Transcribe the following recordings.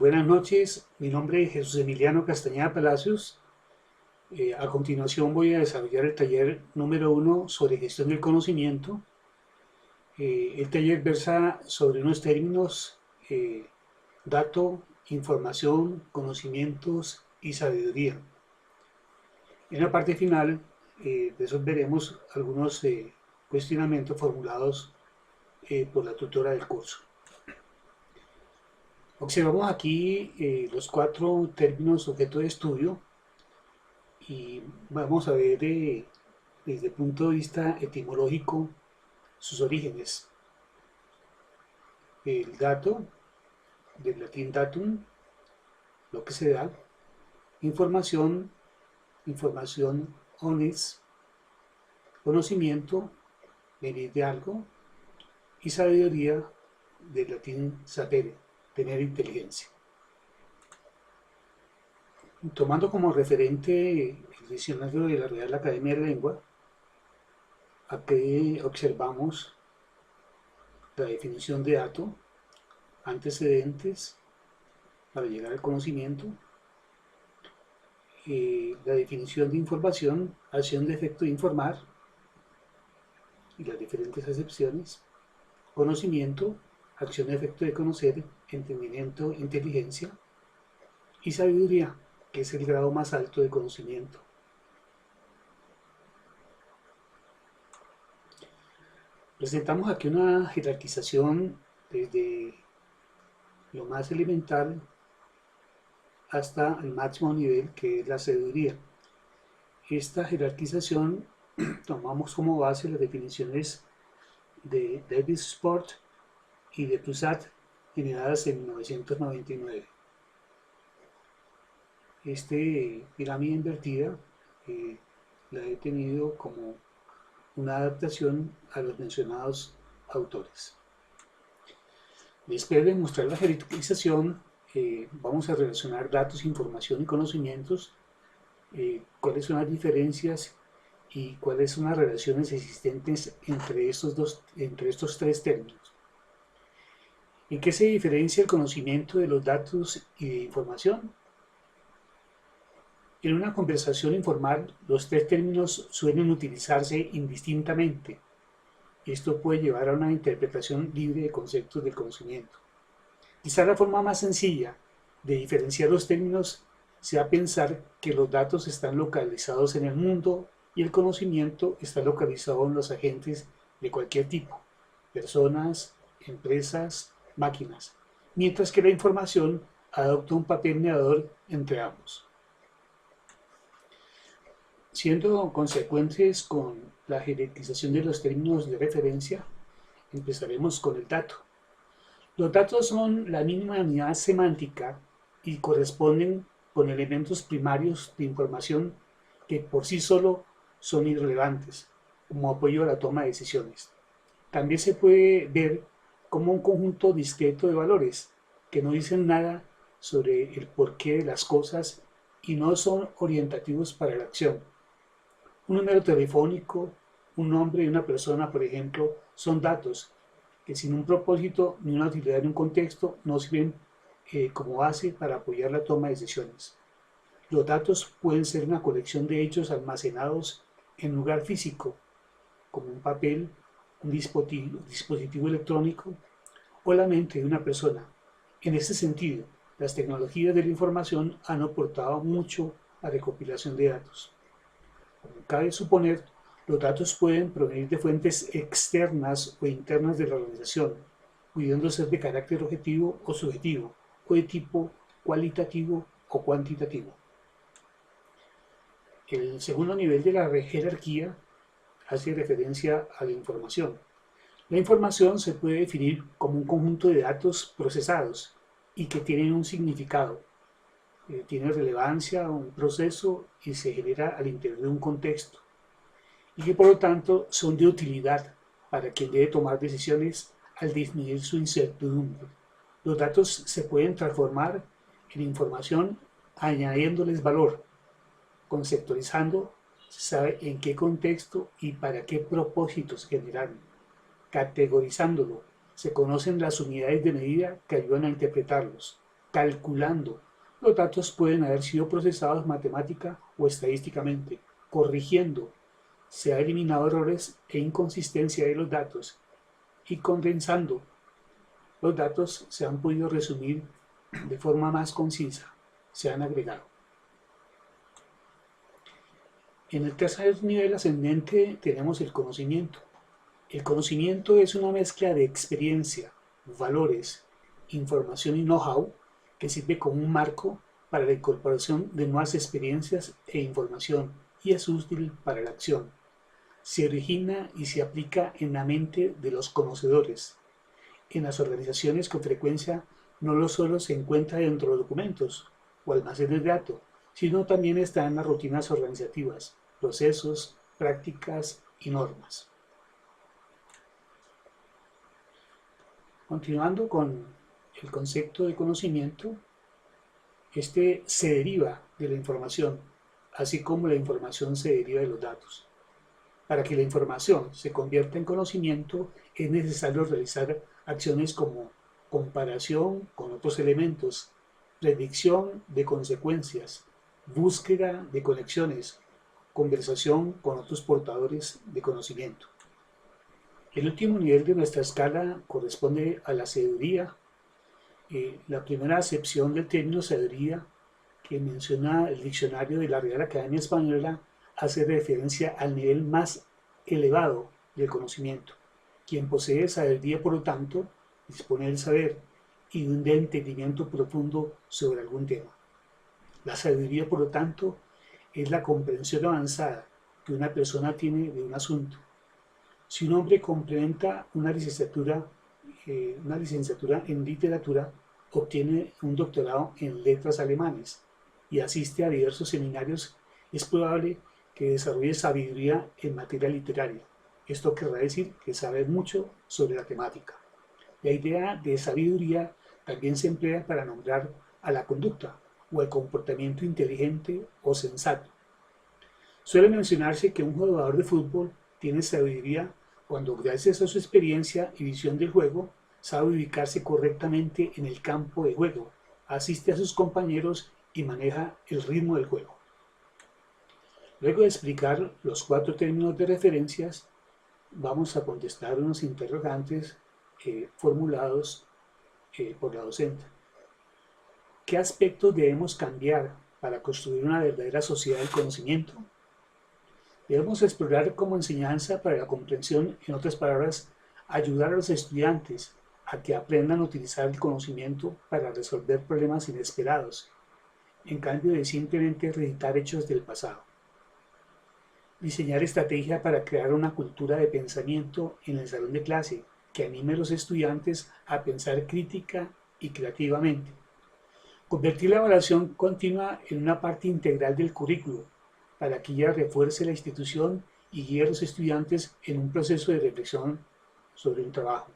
Buenas noches, mi nombre es Jesús Emiliano Castañeda Palacios. A continuación voy a desarrollar el taller número 1 sobre gestión del conocimiento. El taller versa sobre unos términos, dato, información, conocimientos y sabiduría. En la parte final resolveremos algunos cuestionamientos formulados por la tutora del curso. Observamos aquí los 4 términos objeto de estudio y vamos a ver desde el punto de vista etimológico sus orígenes. El dato, del latín datum, lo que se da, información, información onis, conocimiento, venir de algo, y sabiduría, del latín sapere, tener inteligencia. Tomando como referente el diccionario de la Real Academia de la Lengua, aquí observamos la definición de dato, antecedentes para llegar al conocimiento, la definición de información, acción de efecto de informar y las diferentes acepciones, conocimiento, acción de efecto de conocer, entendimiento, inteligencia, y sabiduría, que es el grado más alto de conocimiento. Presentamos aquí una jerarquización desde lo más elemental hasta el máximo nivel, que es la sabiduría. Esta jerarquización tomamos como base las definiciones de David Sport y de Prusat, generadas en 1999. Este pirámide invertida la he tenido como una adaptación a los mencionados autores. Después de mostrar la jerarquización, vamos a relacionar datos, información y conocimientos, cuáles son las diferencias y cuáles son las relaciones existentes entre estos 3 términos. ¿En qué se diferencia el conocimiento de los datos y de información? En una conversación informal, los 3 términos suelen utilizarse indistintamente. Esto puede llevar a una interpretación libre de conceptos del conocimiento. Quizá la forma más sencilla de diferenciar los términos sea pensar que los datos están localizados en el mundo y el conocimiento está localizado en los agentes de cualquier tipo, personas, empresas, máquinas, mientras que la información adopta un papel mediador entre ambos. Siendo consecuentes con la jerarquización de los términos de referencia, empezaremos con el dato. Los datos son la mínima unidad semántica y corresponden con elementos primarios de información que por sí solo son irrelevantes, como apoyo a la toma de decisiones. También se puede ver como un conjunto discreto de valores que no dicen nada sobre el porqué de las cosas y no son orientativos para la acción. Un número telefónico, un nombre de una persona, por ejemplo, son datos que sin un propósito ni una utilidad en un contexto no sirven como base para apoyar la toma de decisiones. Los datos pueden ser una colección de hechos almacenados en un lugar físico, como un papel, un dispositivo electrónico o la mente de una persona. En este sentido, las tecnologías de la información han aportado mucho a la recopilación de datos. Como cabe suponer, los datos pueden provenir de fuentes externas o internas de la organización, pudiendo ser de carácter objetivo o subjetivo, o de tipo cualitativo o cuantitativo. El segundo nivel de la jerarquía hace referencia a la información. La información se puede definir como un conjunto de datos procesados y que tienen un significado, tiene relevancia, un proceso y se genera al interior de un contexto, y que por lo tanto son de utilidad para quien debe tomar decisiones al disminuir su incertidumbre. Los datos se pueden transformar en información añadiéndoles valor, conceptualizando, se sabe en qué contexto y para qué propósitos generan, categorizándolo, se conocen las unidades de medida que ayudan a interpretarlos, calculando. Los datos pueden haber sido procesados matemática o estadísticamente, corrigiendo. Se ha eliminado errores e inconsistencia de los datos y condensando. Los datos se han podido resumir de forma más concisa, se han agregado. En el tercer nivel ascendente tenemos el conocimiento. El conocimiento es una mezcla de experiencia, valores, información y know-how que sirve como un marco para la incorporación de nuevas experiencias e información y es útil para la acción. Se origina y se aplica en la mente de los conocedores, en las organizaciones con frecuencia no solo se encuentra dentro de documentos o almacenes de datos, sino también está en las rutinas organizativas, procesos, prácticas y normas. Continuando con el concepto de conocimiento, este se deriva de la información, así como la información se deriva de los datos. Para que la información se convierta en conocimiento, es necesario realizar acciones como comparación con otros elementos, predicción de consecuencias, búsqueda de conexiones, conversación con otros portadores de conocimiento. El último nivel de nuestra escala corresponde a la sabiduría. La primera acepción del término sabiduría que menciona el diccionario de la Real Academia Española hace referencia al nivel más elevado del conocimiento. Quien posee sabiduría, por lo tanto, dispone del saber y de un entendimiento profundo sobre algún tema. La sabiduría, por lo tanto, es la comprensión avanzada que una persona tiene de un asunto. Si un hombre complementa una licenciatura en literatura, obtiene un doctorado en letras alemanes y asiste a diversos seminarios, es probable que desarrolle sabiduría en materia literaria. Esto querrá decir que sabe mucho sobre la temática. La idea de sabiduría también se emplea para nombrar a la conducta o al comportamiento inteligente o sensato. Suele mencionarse que un jugador de fútbol tiene sabiduría cuando, gracias a su experiencia y visión del juego, sabe ubicarse correctamente en el campo de juego, asiste a sus compañeros y maneja el ritmo del juego. Luego de explicar los 4 términos de referencias, vamos a contestar unos interrogantes formulados por la docente. ¿Qué aspectos debemos cambiar para construir una verdadera sociedad del conocimiento? Debemos explorar como enseñanza para la comprensión, en otras palabras, ayudar a los estudiantes a que aprendan a utilizar el conocimiento para resolver problemas inesperados, en cambio de simplemente recitar hechos del pasado. Diseñar estrategia para crear una cultura de pensamiento en el salón de clase que anime a los estudiantes a pensar crítica y creativamente. Convertir la evaluación continua en una parte integral del currículo para que ella refuerce la institución y guíe a los estudiantes en un proceso de reflexión sobre un trabajo.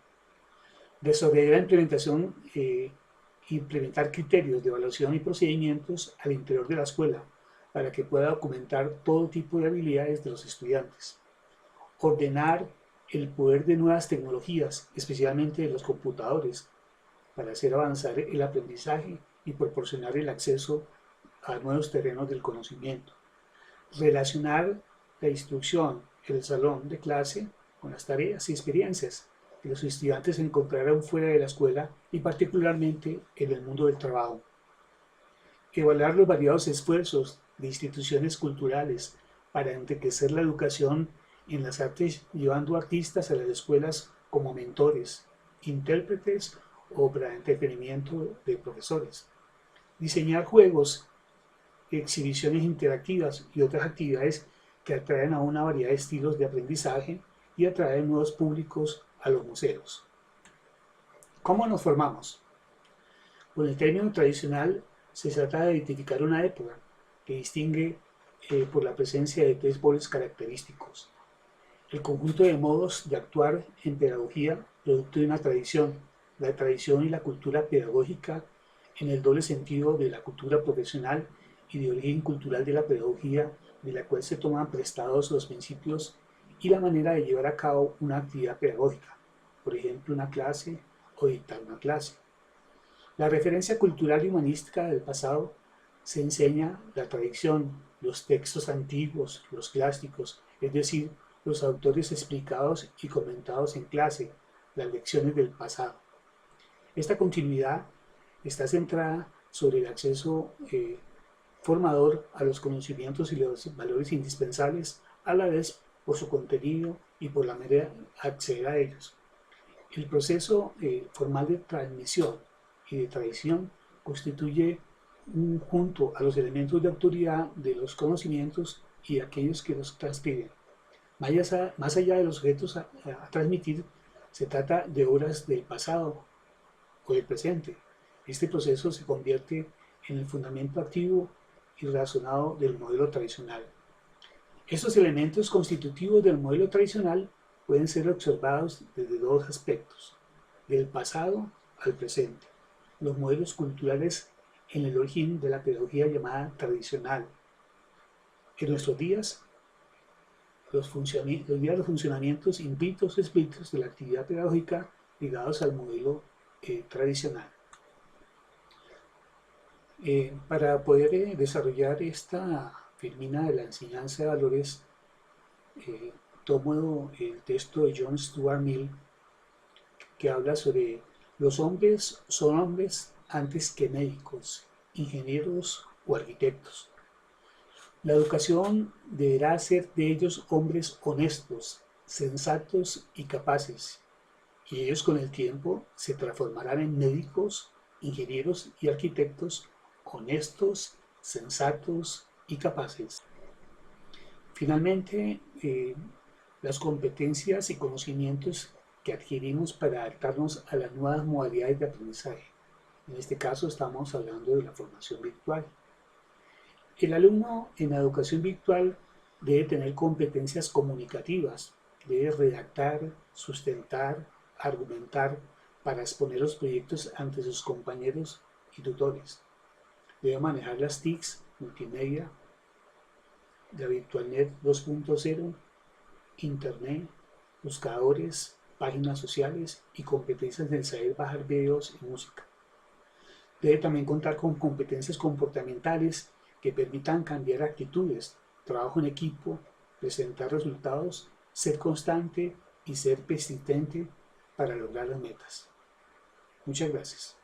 Desarrollar la implementar criterios de evaluación y procedimientos al interior de la escuela para que pueda documentar todo tipo de habilidades de los estudiantes. Ordenar el poder de nuevas tecnologías, especialmente de los computadores, para hacer avanzar el aprendizaje y proporcionar el acceso a nuevos terrenos del conocimiento. Relacionar la instrucción en el salón de clase con las tareas y experiencias que los estudiantes encontrarán fuera de la escuela y particularmente en el mundo del trabajo. Evaluar los variados esfuerzos de instituciones culturales para enriquecer la educación en las artes, llevando artistas a las escuelas como mentores, intérpretes o para entretenimiento de profesores. Diseñar juegos, exhibiciones interactivas y otras actividades que atraen a una variedad de estilos de aprendizaje y atraen nuevos públicos a los museos. ¿Cómo nos formamos? Con el término tradicional se trata de identificar una época que distingue por la presencia de 3 polos característicos. El conjunto de modos de actuar en pedagogía producto de una tradición, la tradición y la cultura pedagógica en el doble sentido de la cultura profesional y de origen cultural de la pedagogía, de la cual se toman prestados los principios y la manera de llevar a cabo una actividad pedagógica, por ejemplo una clase o dictar una clase. La referencia cultural y humanística del pasado se enseña la tradición, los textos antiguos, los clásicos, es decir, los autores explicados y comentados en clase, las lecciones del pasado. Esta continuidad está centrada sobre el acceso formador a los conocimientos y los valores indispensables, a la vez por su contenido y por la manera de acceder a ellos. El proceso formal de transmisión y de tradición constituye junto a los elementos de autoridad de los conocimientos y de aquellos que los transcriben. Más allá de los objetos a transmitir, se trata de obras del pasado o del presente. Este proceso se convierte en el fundamento activo y razonado del modelo tradicional. Estos elementos constitutivos del modelo tradicional pueden ser observados desde dos aspectos, del pasado al presente. Los modelos culturales en el origen de la pedagogía llamada tradicional. En nuestros días, los funcionamientos implícitos o explícitos de la actividad pedagógica ligados al modelo tradicional. Para poder desarrollar esta filmina de la enseñanza de valores, tomo el texto de John Stuart Mill, que habla sobre los hombres son hombres antes que médicos, ingenieros o arquitectos. La educación deberá hacer de ellos hombres honestos, sensatos y capaces, y ellos con el tiempo se transformarán en médicos, ingenieros y arquitectos honestos, sensatos y capaces. Finalmente, las competencias y conocimientos que adquirimos para adaptarnos a las nuevas modalidades de aprendizaje. En este caso estamos hablando de la formación virtual. El alumno en la educación virtual debe tener competencias comunicativas, debe redactar, sustentar, argumentar para exponer los proyectos ante sus compañeros y tutores. Debe manejar las TICs, multimedia, la VirtualNet 2.0, Internet, buscadores, páginas sociales y competencias en saber bajar videos y música. Debe también contar con competencias comportamentales que permitan cambiar actitudes, trabajo en equipo, presentar resultados, ser constante y ser persistente para lograr las metas. Muchas gracias.